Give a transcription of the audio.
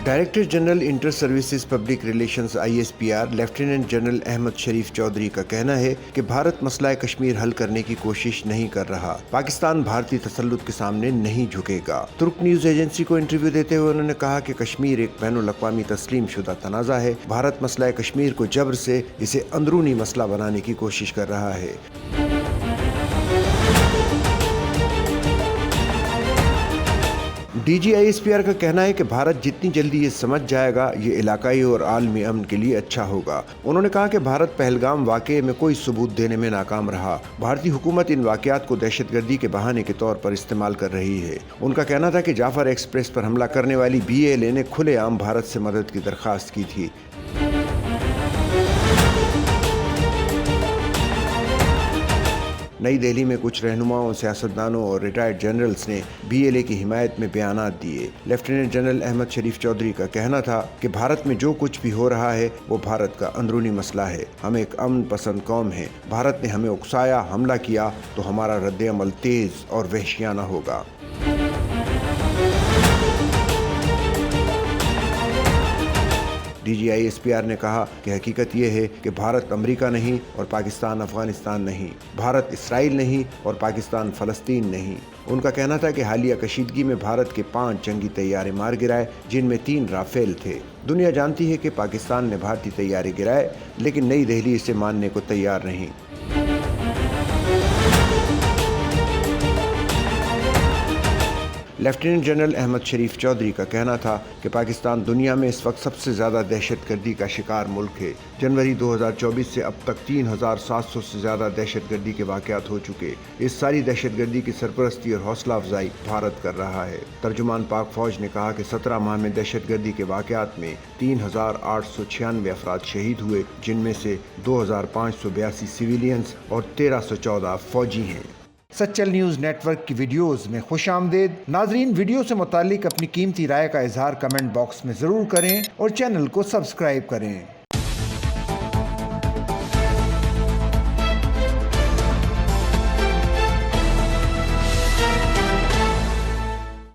Director general inter services public relations ISPR lieutenant general Ahmed Sharif Chaudhry का कहना है कि भारत मसला कश्मीर हल करने की कोशिश नहीं कर रहा। पाकिस्तान भारतीय तसल्लुत के सामने नहीं झुकेगा। तुर्क न्यूज एजेंसी को इंटरव्यू देते हुए उन्होंने कहा कि कश्मीर एक बैनुल-अक़वामी तस्लीम शुदा तनाज़ा है। भारत मसला कश्मीर को जबर से इसे अंदरूनी मसला बनाने की कोशिश कर रहा है। DG ISPR का कहना है कि भारत जितनी जल्दी ये समझ जाएगा ये इलाकाई और आलमी अमन के लिए अच्छा होगा। उन्होंने कहा कि भारत पहलगाम वाक़े में कोई सबूत देने में नाकाम रहा। भारतीय हुकूमत इन वाक़यात को दहशतगर्दी के बहाने के तौर पर इस्तेमाल कर रही है। उनका कहना था कि जाफर एक्सप्रेस पर हमला करने वाली BLA ने खुलेआम भारत से मदद की दरख्वास्त की थी। नई दिल्ली में कुछ रहनुमाओं, सियासतदानों और रिटायर्ड जनरल्स ने BLA की हिमायत में बयानात दिए। लेफ्टिनेंट जनरल अहमद शरीफ चौधरी का कहना था कि भारत में जो कुछ भी हो रहा है वो भारत का अंदरूनी मसला है। हम एक अमन पसंद कौम हैं। भारत ने हमें उकसाया, हमला किया तो हमारा रद्द-ए-अमल तेज और वहशियाना होगा। DG ISPR ने कहा कि हकीकत यह है कि भारत अमेरिका नहीं और पाकिस्तान अफगानिस्तान नहीं, भारत इसराइल नहीं और पाकिस्तान फ़लस्तीन नहीं। उनका कहना था कि हालिया कशीदगी में भारत के 5 जंगी तैयारे मार गिराए, जिनमें 3 राफेल थे। दुनिया जानती है कि पाकिस्तान ने भारतीय तैयारे गिराए, लेकिन नई दिल्ली इसे मानने को तैयार नहीं। लेफ्टिनेंट जनरल अहमद शरीफ चौधरी का कहना था कि पाकिस्तान दुनिया में इस वक्त सबसे ज़्यादा दहशतगर्दी का शिकार मुल्क है। जनवरी 2024 से अब तक 3700 से ज़्यादा दहशतगर्दी के वाक़यात हो चुके। इस सारी दहशतगर्दी की सरपरस्ती और हौसला अफजाई भारत कर रहा है। तर्जुमान पाक फ़ौज ने कहा कि 17 माह में दहशतगर्दी के वाक़यात में 3896 अफराद शहीद हुए, जिनमें से 2582 सिविलियंस और 1314 फ़ौजी हैं। सच्चल न्यूज़ नेटवर्क की वीडियोस में खुशामदीद। नाजरीन, वीडियो से मुतालिक अपनी कीमती राय का इजहार कमेंट बॉक्स में ज़रूर करें और चैनल को सब्सक्राइब करें।